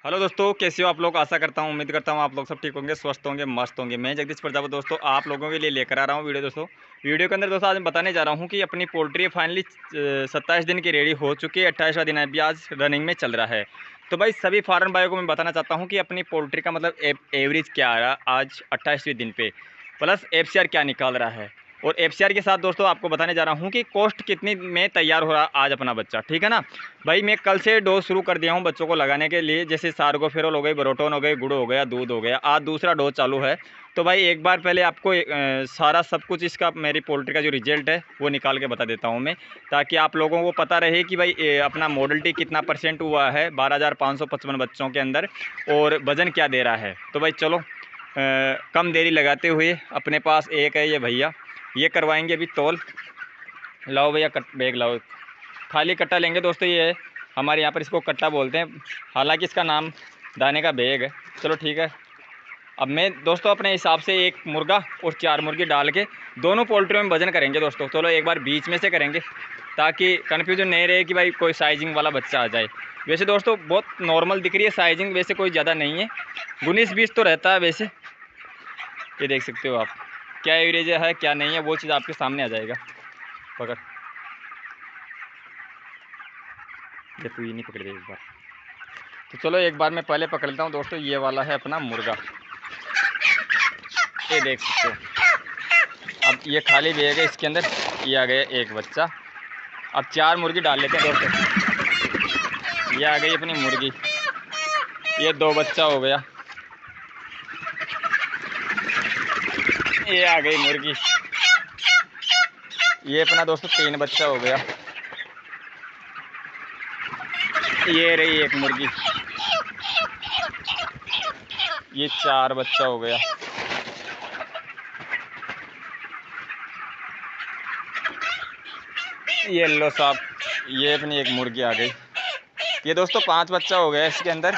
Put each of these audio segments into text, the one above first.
Hello दोस्तों, कैसे हो आप लोग। आशा करता हूँ, उम्मीद करता हूँ आप लोग सब ठीक होंगे, स्वस्थ होंगे, मस्त होंगे। मैं जगदीश प्रजापति दोस्तों आप लोगों के लिए लेकर आ रहा हूँ वीडियो। वीडियो के अंदर दोस्तों आज मैं बताने जा रहा हूँ कि अपनी पोल्ट्री फाइनली 27 दिन की रेडी हो चुकी है। 28वां दिन अभी आज रनिंग में चल रहा है। तो भाई सभी फार्म भाइयों को मैं बताना चाहता हूँ कि अपनी पोल्ट्री का मतलब एवरेज क्या आ रहा आज 28वें दिन पे, प्लस FCR क्या निकाल रहा है। और FCR के साथ दोस्तों आपको बताने जा रहा हूँ कि कॉस्ट कितनी में तैयार हो रहा आज अपना बच्चा, ठीक है ना। भाई मैं कल से डोज शुरू कर दिया हूँ बच्चों को लगाने के लिए, जैसे सार्गोफेरोल हो गई, ब्रोटोन हो गई, गुड़ हो गया, दूध हो गया। आज दूसरा डोज चालू है। तो भाई एक बार पहले आपको सारा सब कुछ इसका मेरी पोल्ट्री का जो रिजल्ट है वो निकाल के बता देता हूँ मैं, ताकि आप लोगों को पता रहे कि भाई अपना मॉडल्टी कितना % हुआ है 12,555 बच्चों के अंदर, और वज़न क्या दे रहा है। तो भाई चलो कम देरी लगाते हुए, अपने पास एक है ये भैया, ये करवाएंगे अभी तौल। लाओ भैया बैग लाओ। खाली कट्टा लेंगे दोस्तों, ये है हमारे यहाँ पर इसको कट्टा बोलते हैं, हालांकि इसका नाम दाने का बैग है। चलो ठीक है। अब मैं दोस्तों अपने हिसाब से एक मुर्गा और 4 मुर्गी डाल के दोनों पोल्ट्री में वजन करेंगे दोस्तों। चलो एक बार बीच में से करेंगे ताकि कन्फ्यूजन नहीं रहे कि भाई कोई साइजिंग वाला बच्चा आ जाए। वैसे दोस्तों बहुत नॉर्मल दिख रही है साइजिंग, वैसे कोई ज़्यादा नहीं है, 19-20 तो रहता है वैसे। ये देख सकते हो आप, क्या एवरेज है क्या नहीं है वो चीज़ आपके सामने आ जाएगा। पकड़, ये तू ही नहीं पकड़ दे एक बार। तो चलो एक बार मैं पहले पकड़ लेता हूँ दोस्तों। ये वाला है अपना मुर्गा, ये देख सकते हो। अब ये खाली बैग है, इसके अंदर ये आ गया एक बच्चा। अब 4 मुर्गी डाल लेते हैं दोस्तों। ये आ गई अपनी मुर्गी, ये 2 बच्चा हो गया। ये आ गई मुर्गी, ये अपना दोस्तों 3 बच्चा हो गया। ये रही एक मुर्गी, ये 4 बच्चा हो गया। ये लो साहब, ये अपनी एक मुर्गी आ गई। ये दोस्तों 5 बच्चा हो गया इसके अंदर।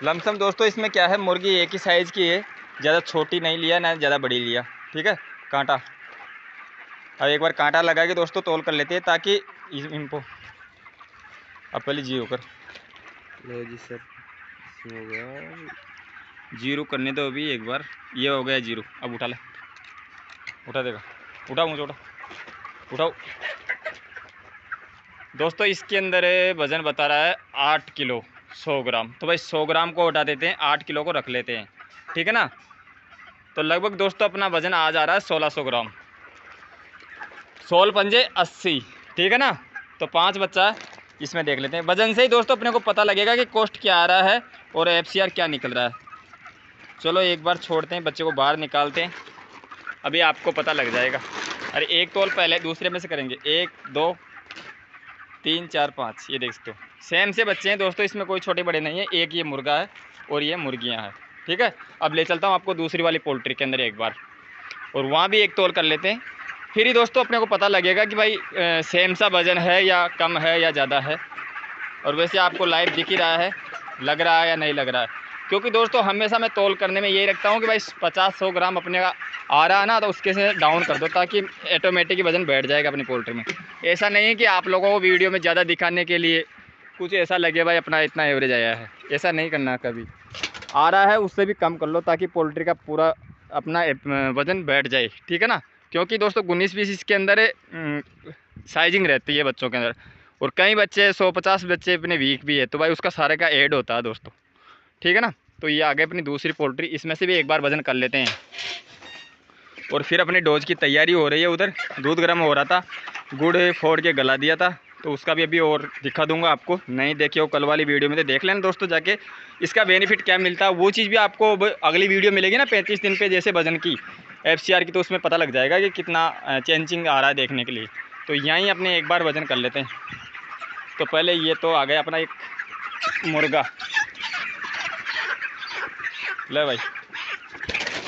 लमसम दोस्तों इसमें क्या है, मुर्गी एक ही साइज़ की है, ज़्यादा छोटी नहीं लिया ना ज़्यादा बड़ी लिया, ठीक है। कांटा, अब एक बार कांटा लगा के दोस्तों तौल कर लेते हैं ताकि इनको। अब पहले जीरो कर लो जी सर, हो गया जीरो करने दो अभी एक बार। ये हो गया जीरो। अब उठा ले, उठा देगा, उठाओ मुझे, उठाओ दोस्तों। इसके अंदर वज़न बता रहा है 8 किलो 100 ग्राम। तो भाई 100 ग्राम को हटा देते हैं, 8 किलो को रख लेते हैं, ठीक है ना। तो लगभग दोस्तों अपना वज़न आ जा रहा है 1600 ग्राम। 16 पंजे 80, ठीक है ना। तो 5 बच्चा है, इसमें देख लेते हैं। वज़न से ही दोस्तों अपने को पता लगेगा कि कॉस्ट क्या आ रहा है और FCR क्या निकल रहा है। चलो एक बार छोड़ते हैं, बच्चे को बाहर निकालते हैं, अभी आपको पता लग जाएगा। अरे एक तौल पहले दूसरे में से करेंगे। 1 2 3 4 5, ये देख सकते हो सेम से बच्चे हैं दोस्तों, इसमें कोई छोटे बड़े नहीं है। एक ये मुर्गा है और ये मुर्गियां हैं, ठीक है। अब ले चलता हूँ आपको दूसरी वाली पोल्ट्री के अंदर एक बार, और वहाँ भी एक तौल कर लेते हैं। फिर ही दोस्तों अपने को पता लगेगा कि भाई सेम सा वज़न है या कम है या ज़्यादा है। और वैसे आपको लाइव दिख ही रहा है, लग रहा है या नहीं लग रहा है, क्योंकि दोस्तों हमेशा मैं तौल करने में यही रखता हूँ कि भाई 50-100 ग्राम अपने का आ रहा है ना, तो उसके से डाउन कर दो ताकि ऑटोमेटिक ही वज़न बैठ जाएगा अपनी पोल्ट्री में। ऐसा नहीं है कि आप लोगों को वीडियो में ज़्यादा दिखाने के लिए कुछ ऐसा लगे भाई अपना इतना एवरेज आया है, ऐसा नहीं करना। कभी आ रहा है उससे भी कम कर लो ताकि पोल्ट्री का पूरा अपना वज़न बैठ जाए, ठीक है ना। क्योंकि दोस्तों 19-20 इसके अंदर साइजिंग रहती है बच्चों के अंदर, और कई बच्चे 150 बच्चे अपने वीक भी है, तो भाई उसका सारे का ऐड होता है दोस्तों, ठीक है ना। तो ये आ गए अपनी दूसरी पोल्ट्री, इसमें से भी एक बार वज़न कर लेते हैं। और फिर अपनी डोज की तैयारी हो रही है। उधर दूध गर्म हो रहा था, गुड़ फोड़ के गला दिया था, तो उसका भी अभी और दिखा दूंगा आपको। नहीं देखे हो कल वाली वीडियो में तो देख लेना दोस्तों जाके, इसका बेनिफिट क्या मिलता है वो चीज़ भी आपको अगली वीडियो मिलेगी ना 35 दिन पे जैसे वज़न की FCR की, तो उसमें पता लग जाएगा कि कितना चेंजिंग आ रहा है देखने के लिए। तो यहीं अपने एक बार वज़न कर लेते हैं। तो पहले ये तो आ गया अपना एक मुर्गा, ले भाई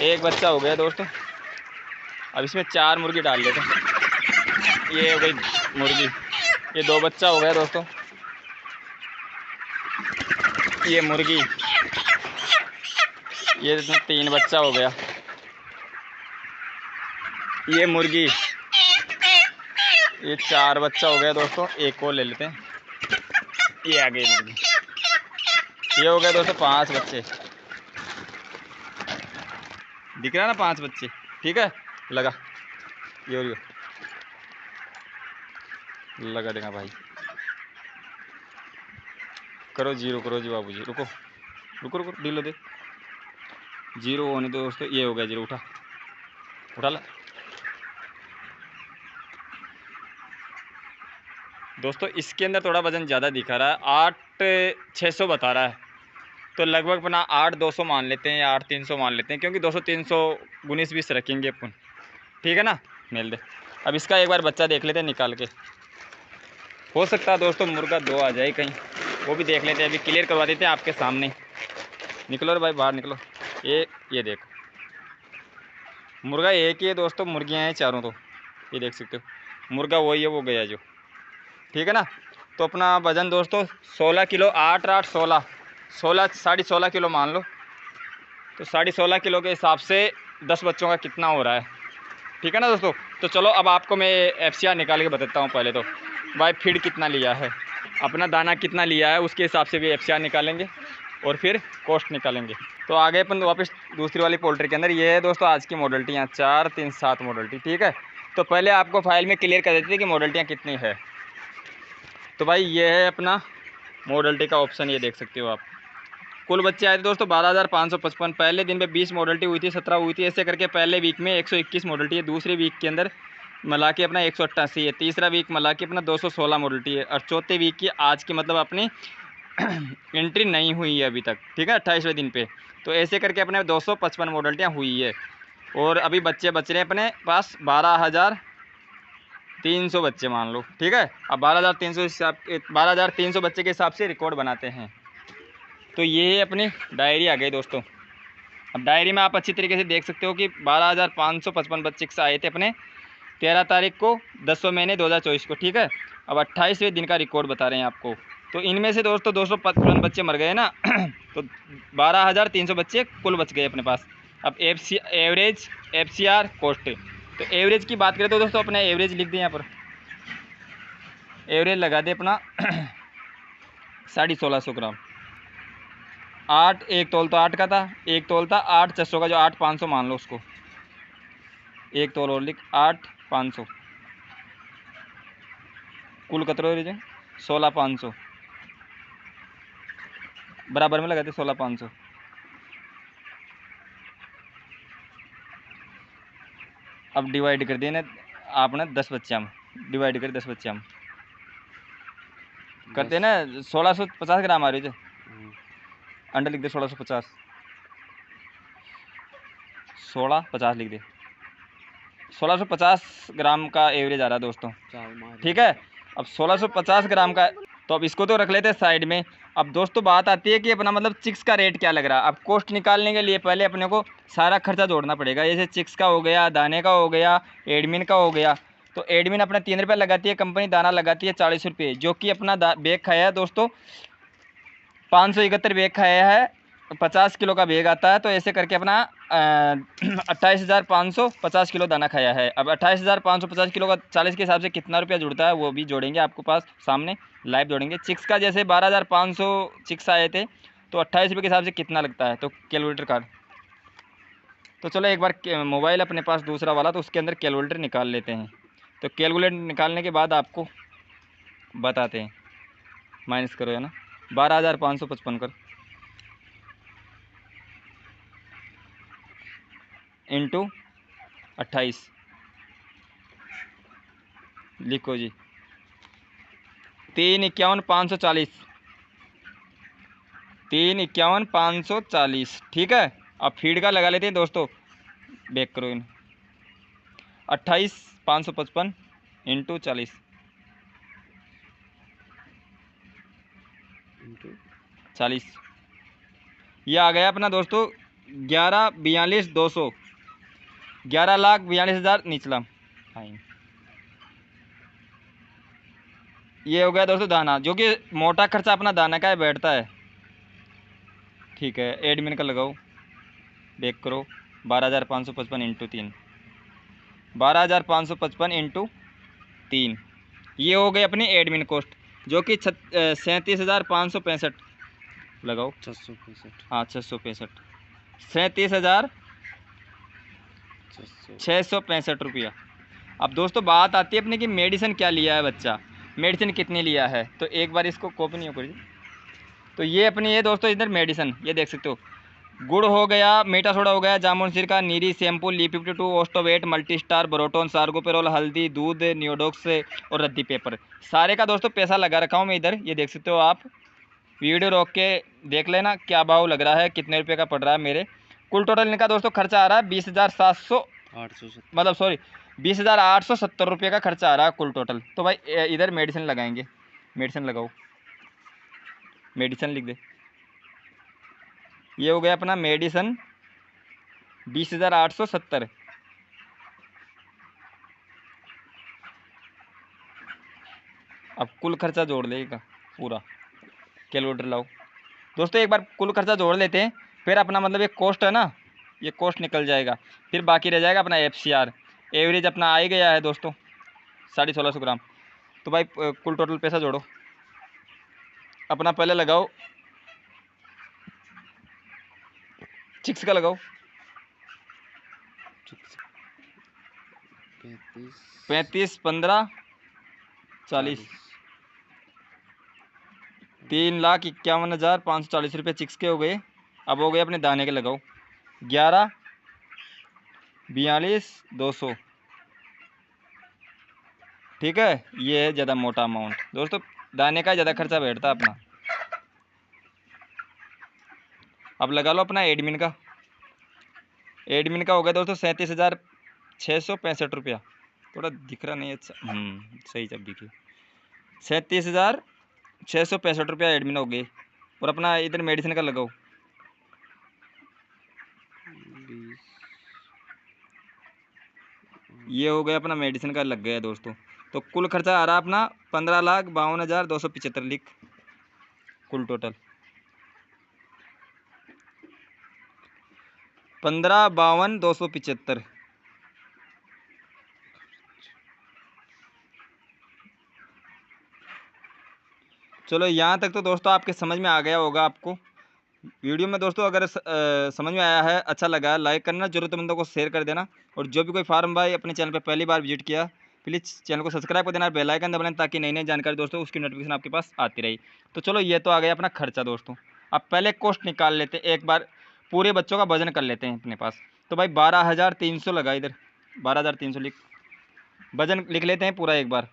एक बच्चा हो गया दोस्तों। अब इसमें 4 मुर्गी डाल लेते हैं। ये हो गई मुर्गी, ये 2 बच्चा हो गया दोस्तों। ये मुर्गी, ये 3 बच्चा हो गया। ये मुर्गी, ये 4 बच्चा हो गया दोस्तों। एक और ले लेते हैं, ये आ गई मुर्गी, ये हो गए दोस्तों 5 बच्चे, दिख रहा है ना 5 बच्चे। ठीक है, लगा यो लगा देगा भाई। करो जीरो, करो जी बाबू जी, रुको रुको रुको, डीलो दे, जीरो होने दो दोस्तों। ये हो गया जीरो, उठा उठा ला दोस्तों। इसके अंदर थोड़ा वजन ज़्यादा दिखा रहा है, 8,600 बता रहा है, तो लगभग अपना 8,200 मान लेते हैं या 8,300 मान लेते हैं, क्योंकि 200-300 19-20 रखेंगे अपन। ठीक है ना, मेल दे। अब इसका एक बार बच्चा देख लेते हैं निकाल के, हो सकता है दोस्तों मुर्गा 2 आ जाए कहीं, वो भी देख लेते हैं। अभी क्लियर करवा देते हैं आपके सामने। निकलो रे भाई बाहर निकलो। ये देख, मुर्गा एक ही है दोस्तों, मुर्गियाँ हैं चारों, तो ये देख सकते हो, मुर्गा वही है, वो गया जो। ठीक है ना, तो अपना वज़न दोस्तों 16 किलो, 8 8 16 16 किलो मान लो। तो 16.5 किलो के हिसाब से 10 बच्चों का कितना हो रहा है। ठीक है ना दोस्तों। तो चलो अब आपको मैं FCR निकाल के बताता हूँ। पहले तो भाई फीड कितना लिया है, अपना दाना कितना लिया है, उसके हिसाब से भी FCR निकालेंगे और फिर कॉस्ट निकालेंगे। तो आगे अपन वापस दूसरी वाली पोल्ट्री के अंदर। ये है दोस्तों आज की मॉडल्टियाँ, 4 3 7 मॉडल्टी। ठीक है, तो पहले आपको फाइल में क्लियर कर देते थे कि मॉडल्टियाँ कितनी है। तो भाई ये है अपना मॉडल्टी का ऑप्शन, ये देख सकते हो आप। कुल बच्चे आए थे दोस्तों 12,555। पहले दिन में 20 मॉडल्टी हुई थी, 17 हुई थी, ऐसे करके पहले वीक में 121 मॉडल्टी है, दूसरे वीक के अंदर मिला के अपना 188 है, तीसरा वीक मिला के अपना 216 मॉडल्टी है, और चौथे वीक की आज की मतलब अपनी एंट्री नहीं हुई है अभी तक। ठीक है, 28वें दिन पे। तो ऐसे करके अपने 255 मॉडल्टियाँ हुई है, और अभी बच्चे बच रहे हैं अपने पास 12,300 बच्चे मान लो। ठीक है, अब 12,300 बच्चे के हिसाब से रिकॉर्ड बनाते हैं। तो ये अपनी डायरी आ गई दोस्तों। अब डायरी में आप अच्छी तरीके से देख सकते हो कि 12,555 बच्चे आए थे अपने 13 तारीख को 10वें महीने 2024 को। ठीक है, अब 28वें दिन का रिकॉर्ड बता रहे हैं आपको। तो इनमें से दोस्तों 255 बच्चे मर गए ना तो 12,300 बच्चे कुल बच गए अपने पास। अब एवरेज, FCR, कॉस्ट। तो एवरेज की बात करें तो दोस्तों अपने एवरेज लिख दें यहाँ पर, एवरेज लगा दे अपना 1650 ग्राम। 8 एक तोल तो 8 का था, एक तोल था 8,600 का, जो 8,500 मान लो उसको। एक तोल और लिख, 8,500 कुल कतरो हो रही 16,500 बराबर में लगाते 16,500। अब डिवाइड कर दिए ना आपने 10 बच्चे, हम डिवाइड कर 10 बच्चे हम करते ना 1650 ग्राम आ रही है। अंडा लिख दे 1650, 1650 लिख दे। 1650 ग्राम का एवरेज आ रहा है दोस्तों। ठीक है, अब 1650 ग्राम का, तो अब इसको तो रख लेते हैं साइड में। अब दोस्तों बात आती है कि अपना मतलब चिक्स का रेट क्या लग रहा है। अब कॉस्ट निकालने के लिए पहले अपने को सारा खर्चा जोड़ना पड़ेगा, जैसे चिक्स का हो गया, दाने का हो गया, एडमिन का हो गया। तो एडमिन अपना 3 रुपये लगाती है कंपनी, दाना लगाती है 40 रुपये, जो कि अपना बेग खाया है दोस्तों 571 बेग खाया है, 50 किलो का बेग आता है। तो ऐसे करके अपना 28,550 किलो दाना खाया है। अब 28,550 किलो का 40 के हिसाब से कितना रुपया जुड़ता है वो भी जोड़ेंगे, आपको पास सामने लाइव जोड़ेंगे। चिक्स का जैसे 12,500 चिक्स आए थे, तो 28 रुपये के हिसाब से कितना लगता है, तो कैलकुलेटर कार्ड। तो चलो एक बार मोबाइल अपने पास दूसरा वाला, तो उसके अंदर कैलकुलेटर निकाल लेते हैं। तो कैलकुलेटर निकालने के बाद आपको बताते हैं। माइनस करो है ना, 12,555 कर इंटू 28 लिखो जी, 351,540, 351,540। ठीक है, अब फीड का लगा लेते हैं दोस्तों, बेक करो इन 28,555 इंटू 40 ये आ गया अपना दोस्तों 11,42,200, 11,42,000 निचला। ये हो गया दोस्तों दाना, जो कि मोटा खर्चा अपना दाना का है बैठता है। ठीक है, एडमिन का लगाओ, बेक करो 12,555 इंटू 3, 12,555 इंटू 3, ये हो गई अपनी एडमिन कॉस्ट, जो कि 37,565। लगाओ। 665। हाँ 665, 37,665 रुपया। अब दोस्तों बात आती है अपने की मेडिसिन क्या लिया है बच्चा, मेडिसिन कितनी लिया है, तो एक बार इसको कॉपी नहीं हो करिए। तो ये अपनी ये दोस्तों इधर मेडिसिन ये देख सकते हो, गुड़ हो गया, मीठा सोडा हो गया, जामुन सिरका, नीरी, शैम्पू, ली52, ओस्टोवेट, मल्टीस्टार, ब्रोटोन, सार्गोपेरोल, हल्दी, दूध, नियोडोक्स और रद्दी पेपर, सारे का दोस्तों पैसा लगा रखा हूँ मैं इधर। ये देख सकते हो आप, वीडियो रोक के देख लेना क्या भाव लग रहा है, कितने रुपये का पड़ रहा है मेरे। कुल टोटल इनका दोस्तों खर्चा आ रहा है 20,700 मतलब सॉरी 20,870 रुपये का खर्चा आ रहा है कुल टोटल। तो भाई इधर मेडिसिन लगाएंगे, मेडिसिन लगाओ, मेडिसिन लिख दे। ये हो गया अपना मेडिसिन 20,870। अब कुल खर्चा जोड़ लेगा पूरा, कैलकुलेटर लाओ दोस्तों, एक बार कुल खर्चा जोड़ लेते हैं, फिर अपना मतलब ये कॉस्ट है ना, ये कॉस्ट निकल जाएगा, फिर बाकी रह जाएगा अपना FCR। एवरेज अपना आ ही गया है दोस्तों 1650 ग्राम। तो भाई कुल टोटल पैसा जोड़ो, अपना पहले लगाओ चिक्स का लगाओ, 35, 15, 40, 3,51,540 रुपये चिक्स के हो गए। अब हो गए अपने दाने के लगाओ, 11, 42, 200, ठीक है। ये है ज़्यादा मोटा अमाउंट दोस्तों, दाने का ज़्यादा खर्चा बैठता है अपना। अब लगा लो अपना एडमिन का, एडमिन का हो गया दोस्तों 37,665 रुपया, थोड़ा दिख रहा नहीं अच्छा, सही जब दिखी, 37,665 रुपया एडमिन हो गए। और अपना इधर मेडिसिन का लगाओ, 20, ये हो गया अपना मेडिसिन का लग गया दोस्तों। तो कुल खर्चा आ रहा अपना 15,52,275 लिख, कुल टोटल 15,52,275। चलो यहाँ तक तो दोस्तों आपके समझ में आ गया होगा आपको। वीडियो में दोस्तों अगर समझ में आया है, अच्छा लगा है, लाइक करना, ज़रूरतमंदों को शेयर कर देना। और जो भी कोई फार्म भाई अपने चैनल पर पहली बार विजिट किया, प्लीज़ चैनल को सब्सक्राइब कर देना, बेल आइकन दबाना, ताकि नई नई जानकारी दोस्तों उसकी नोटिफिकेशन आपके पास आती रही। तो चलो ये तो आ गया अपना खर्चा दोस्तों। अब पहले कॉस्ट निकाल लेते हैं, एक बार पूरे बच्चों का वजन कर लेते हैं अपने पास। तो भाई 12,300 लगा इधर, 12,300 लिख, वजन लिख लेते हैं पूरा एक बार,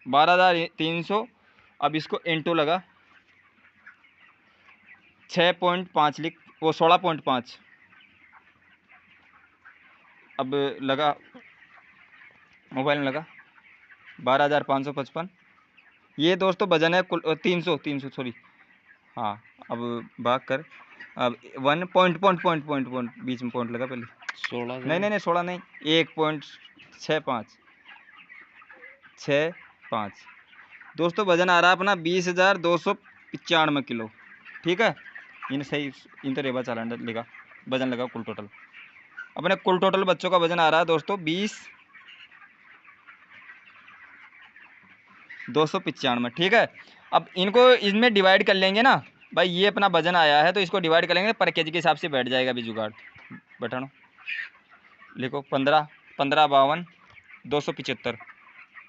12,300। अब इसको इंटू लगा 6.5 लिख, वो 16.5। अब लगा मोबाइल में लगा 12,555। ये दोस्तों वजन है कुल 300 सॉरी, हाँ। अब भाग कर, अब 1 पॉइंट बीच में पॉइंट लगा पहले, 16 नहीं 16 नहीं, 1.65 दोस्तों वजन आ रहा है अपना 20,295 किलो, ठीक है। इन सही इन तो रेबा चालान लेगा, वजन लगा कुल टोटल। अपने कुल टोटल बच्चों का वजन आ रहा है दोस्तों 20,295, ठीक है। अब इनको इसमें डिवाइड कर लेंगे ना भाई, ये अपना वजन आया है तो इसको डिवाइड कर लेंगे, पर केजी के हिसाब से बैठ जाएगा भी जुगाड़। बैठानो लिखो 15, 15, 52, 275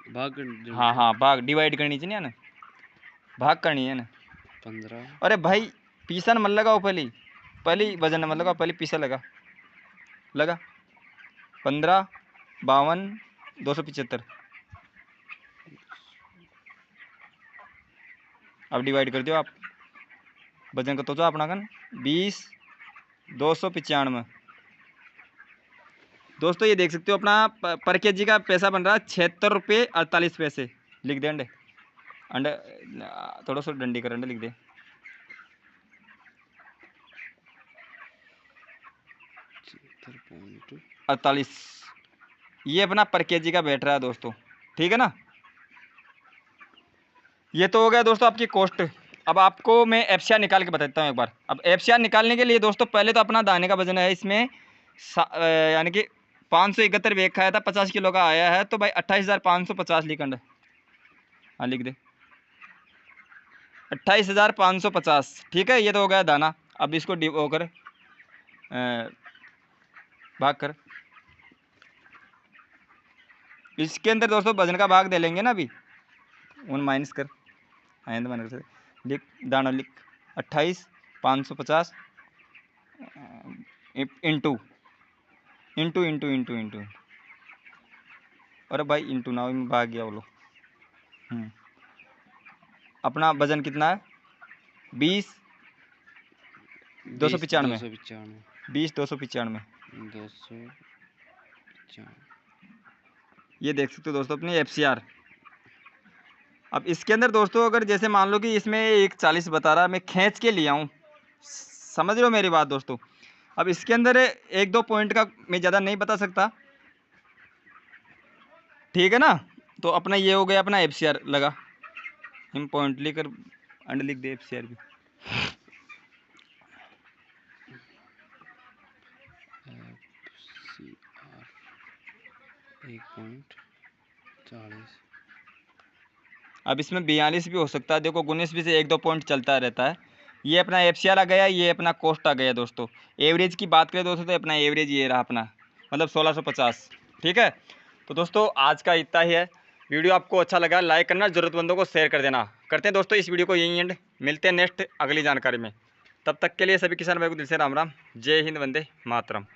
भाग। हाँ भाग डिवाइड करनी चाहिए ना, भाग करनी है ना 15। अरे भाई पीसन मत लगाओ, पहले वजन मत लगाओ, पहले पीसा लगा 15, 52, 275। अब डिवाइड कर दो आप, वजन का तो अपना कन 20,295 दोस्तों। ये देख सकते हो अपना पर केजी का पैसा बन रहा है 76 रुपये 48 पैसे। लिख दे अंडे, अंडे थोड़ा सा डंडी कर अंडे लिख दे, 48। ये अपना पर केजी का बैठ रहा है दोस्तों, ठीक है ना। ये तो हो गया दोस्तों आपकी कॉस्ट। अब आपको मैं FCR निकाल के बताता हूँ एक बार। अब FCR निकालने के लिए दोस्तों पहले तो अपना दाने का वजन है इसमें यानी कि 571 वेग खाया था, 50 किलो का आया है, तो भाई 28,550 लिखंड हाँ लिख दे 28,550। ठीक है, ये तो हो गया दाना। अब इसको वो कर, भाग कर। इसके अंदर दोस्तों वजन का भाग दे लेंगे ना अभी, उन माइनस कर, आइंद माइनस कर, लिख दाना लिख 28,550 into into into into into, अरे भाई इंटू ना भाग गया बोलो। अपना वजन कितना है 20 295, 20 295, 295। ये देख सकते हो दोस्तों अपनी FCR। अब इसके अंदर दोस्तों अगर जैसे मान लो कि इसमें 140 बता रहा है, मैं खींच के लिया हूँ, समझ रहे हो मेरी बात दोस्तों। अब इसके अंदर 1-2 पॉइंट का मैं ज़्यादा नहीं बता सकता, ठीक है ना। तो अपना ये हो गया अपना FCR लगा, हम पॉइंट लेकर अंड लिख दे FCR भी। FCR 1.40। अब इसमें 42 भी हो सकता है, देखो 19 भी से 1-2 पॉइंट चलता रहता है। ये अपना FCR आ गया, ये अपना कॉस्ट आ गया दोस्तों। एवरेज की बात करें दोस्तों तो अपना एवरेज ये रहा अपना, मतलब 1650। ठीक है, तो दोस्तों आज का इतना ही है। वीडियो आपको अच्छा लगा लाइक करना, ज़रूरतमंदों को शेयर कर देना। करते हैं दोस्तों इस वीडियो को यहीं एंड, मिलते हैं नेक्स्ट अगली जानकारी में। तब तक के लिए सभी किसान भाई को दिल से राम राम, जय हिंद, वंदे मातरम।